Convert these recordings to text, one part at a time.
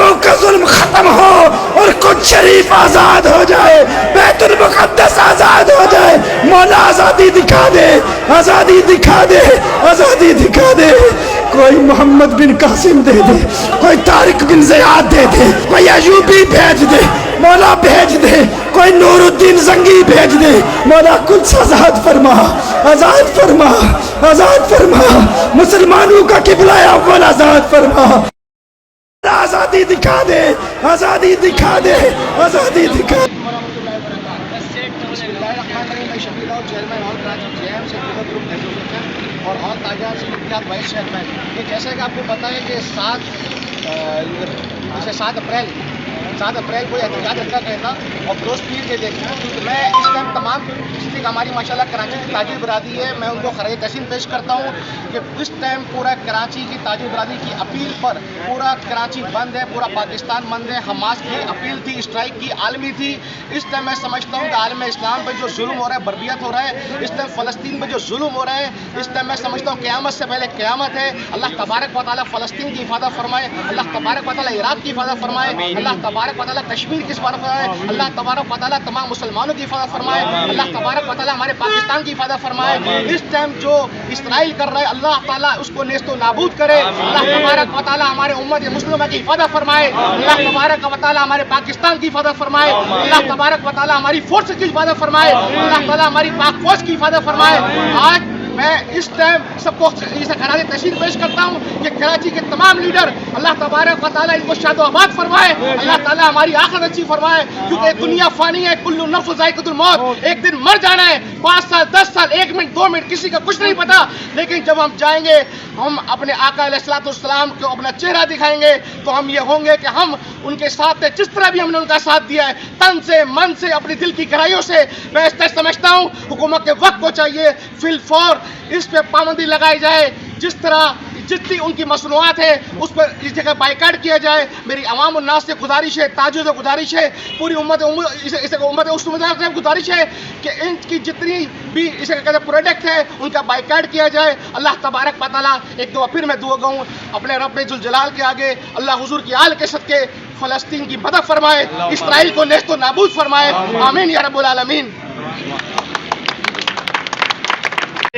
لوگوں کا ظلم ختم ہو اور قدس شریف آزاد ہو جائے، بیت المقدس آزاد ہو جائے۔ مولا آزادی دکھا دے، آزادی دکھا دے، آزادی دکھا دے۔ کوئی محمد بن قاسم دے دے، کوئی طارق بن زیاد دے دے، کوئی ایوبی بھیج دے، مولا بھیج دے، کوئی نور الدین زنگی بھیج دے۔ مولا قدس آزاد فرما، آزاد فرما، آزاد فرما، مسلمانوں کا قبلہ اول آزاد فرما۔ آزادی دکھا دے، آزادی دکھا دے، آزادی دکھا دے۔ اور ہال تاجر سے ملکیات وائس چیئرمین۔ یہ جیسا کہ آپ کو پتہ ہے کہ 7 اپریل کو احتجاج رکھا گیا تھا اور فروز پیر کے دیکھیں تو میں اس ٹائم تمام جتنی ہماری ماشاءاللہ کراچی کی تاجر برادری ہے، میں ان کو خراج تحسین پیش کرتا ہوں کہ اس ٹائم پورا کراچی کی تاجر برادری کی اپیل پر پورا کراچی بند ہے، پورا پاکستان بند ہے۔ حماس کی اپیل تھی، اسٹرائک کی عالمی تھی۔ اس ٹائم میں سمجھتا ہوں کہ عالم اسلام پہ جو ظلم ہو رہا ہے، بربریت ہو رہا ہے، اس ٹائم فلسطین پہ جو ظلم ہو رہا ہے، اس ٹائم میں سمجھتا ہوں قیامت سے پہلے قیامت ہے۔ اللہ تبارک و تعالیٰ فلسطین کی حفاظت فرمائے، اللہ تبارک و تعالیٰ عراق کی حفاظت فرمائے، اللہ تبارک و تعالیٰ کشمیر کی حفاظت فرمائے، اللہ تبارک و تعالیٰ تمام مسلمانوں کی حفاظت فرمائے، اللہ تبارک و تعالیٰ ہمارے پاکستان کی حفاظت فرمائے۔ اس ٹائم جو اسرائیل کر رہا ہے، اللہ تعالیٰ اس کو نیست و نابود کرے، اللہ تبارک و تعالیٰ ہمارے امت مسلمہ کی حفاظت فرمائے، اللہ تبارک و تعالیٰ ہمارے پاکستان کی حفاظت فرمائے، اللہ تبارک و تعالیٰ ہماری فورس کی حفاظت فرمائے، اللہ تعالیٰ ہماری پاک فوج کی حفاظت فرمائے۔ آج میں اس ٹائم سب کو اسے خراج تحسین پیش کرتا ہوں کہ کراچی کے تمام لیڈر اللہ تبارک و تعالیٰ ان کو شاد و آباد فرمائے، اللہ تعالیٰ ہماری آخرت اچھی فرمائے، کیونکہ دنیا فانی ہے، کل نفس ذائقۃ الموت، ایک دن مر جانا ہے، 5 سال 10 سال 1 منٹ 2 منٹ کسی کا کچھ نہیں پتا، لیکن جب ہم جائیں گے ہم اپنے آقا علیہ الصلوۃ والسلام کو اپنا چہرہ دکھائیں گے تو ہم یہ ہوں گے کہ ہم ان کے ساتھ ہیں، جس طرح بھی ہم نے ان کا ساتھ دیا ہے، تن سے من سے اپنی دل کی گہرائیوں سے۔ میں اس طرح سمجھتا ہوں حکومت کے وقت کو چاہیے فی الفور اس پہ پابندی لگائی جائے، جس طرح جتنی ان کی مصنوعات ہیں اس پر اس جگہ بائیکاٹ کیا جائے۔ میری عوام الناس سے گزارش ہے، تاجروں سے گزارش ہے، پوری امت سے گزارش ہے کہ ان کی جتنی بھی اسے کہتے ہیں پروڈکٹ ہے ان کا بائیکاٹ کیا جائے۔ اللہ تبارک و تعالیٰ ایک دو پھر میں دعا گاؤں اپنے رب ذوالجلال کے آگے، اللہ حضور کی آل کے صدقے فلسطین کی مدد فرمائے، اسرائیل کو نیست و نابود فرمائے، آمین یا رب العالمین۔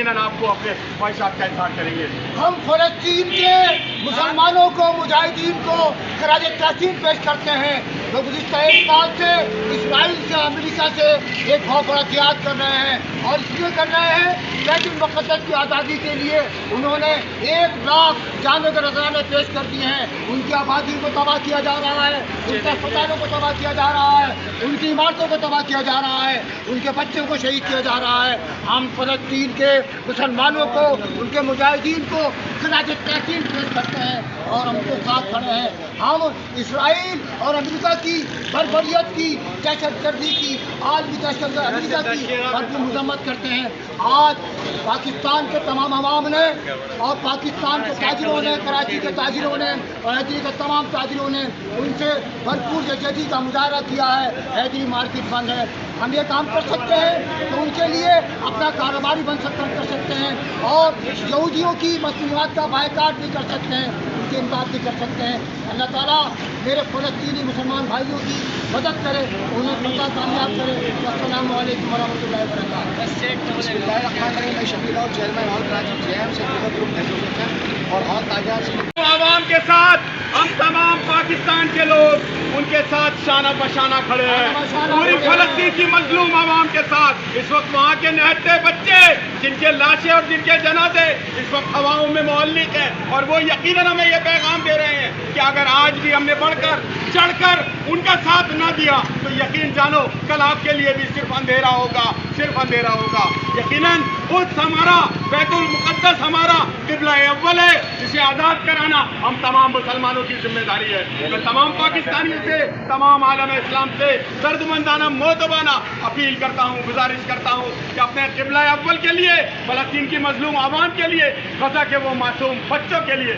آپ کو اپنے خواہشات کا اظہار کریں گے۔ ہم فلسطین کے مسلمانوں کو، مجاہدین کو خراج تحسین پیش کرتے ہیں جو گزشتہ 1 سال سے اسرائیل سے، امریکہ سے ایک بہت بڑا جہاد کر رہے ہیں، اور اس لیے کر رہے ہیں بیت المقدس کی آزادی کے لیے انہوں نے 1 لاکھ جانوں کے نذرانے پیش کر دیے ہیں۔ ان کی آبادی کو تباہ کیا جا رہا ہے، ان کے اسپتالوں کو تباہ کیا جا رہا ہے، ان کی عمارتوں کو تباہ کیا جا رہا ہے، ان کے بچوں کو شہید کیا جا رہا ہے۔ ہم فلسطین کے مسلمانوں کو، ان کے مجاہدین کو خراج تحسین پیش کرتے ہیں اور ہم کو ساتھ کھڑے ہیں۔ ہم اسرائیل اور امریکہ کی بربریت کی، دہشت گردی کی، عالمی دہشت گردی امریکہ کی بھرپور مذمت کرتے ہیں۔ آج پاکستان کے تمام عوام نے اور پاکستان کے تاجروں نے، کراچی کے تاجروں نے اور حیدری کے تمام تاجروں نے ان سے بھرپور یکجہتی کا مظاہرہ کیا ہے۔ حیدری مارکیٹ بند ہے، ہم یہ کام کر سکتے ہیں تو ان کے لیے اپنا کاروباری بن کر سکتے ہیں، اور یہودیوں کی مصنوعات کا بائیکاٹ بھی کر سکتے ہیں، ان کی امداد بھی کر سکتے ہیں۔ اللہ تعالیٰ میرے فلسطینی مسلمان بھائیوں کی مدد کرے، انہیں فتح کامیاب کرے۔ السلام علیکم ورحمۃ اللہ وبرکاتہ۔ بسم اللہ الرحمن الرحیم۔ میں شبیر اور چیئرمین ہال کراچی JM سے گروپ ایسوسیشن اور ہال تاجر سے عوام کے ساتھ ہم تمام پاکستان کے لوگ ان کے ساتھ شانہ بشانہ کھڑے ہیں، پوری فلسطین کی مظلوم عوام کے ساتھ۔ اس وقت وہاں کے نہتے بچے جن کے لاشیں اور جن کے جنازے اس وقت ہواؤں میں معلق ہیں، اور وہ یقیناً ہمیں یہ پیغام دے رہے ہیں کہ اگر آج بھی ہم نے بڑھ کر چڑھ کر ان کا ساتھ نہ دیا تو یقین جانو کل آپ کے لیے بھی صرف اندھیرا ہوگا، صرف اندھیرا ہوگا۔ یقیناً قدس ہمارا، بیت المقدس ہمارا قبلہ اول ہے، اسے آزاد کرانا ہم تمام مسلمانوں کی ذمہ داری ہے۔ میں تمام پاکستانیوں سے، تمام عالم اسلام سے دردمندانہ مؤدبانہ اپیل کرتا ہوں، گزارش کرتا ہوں کہ اپنے قبلہ اول کے لیے، فلسطین کی مظلوم عوام کے لیے، غزہ کے وہ معصوم بچوں کے لیے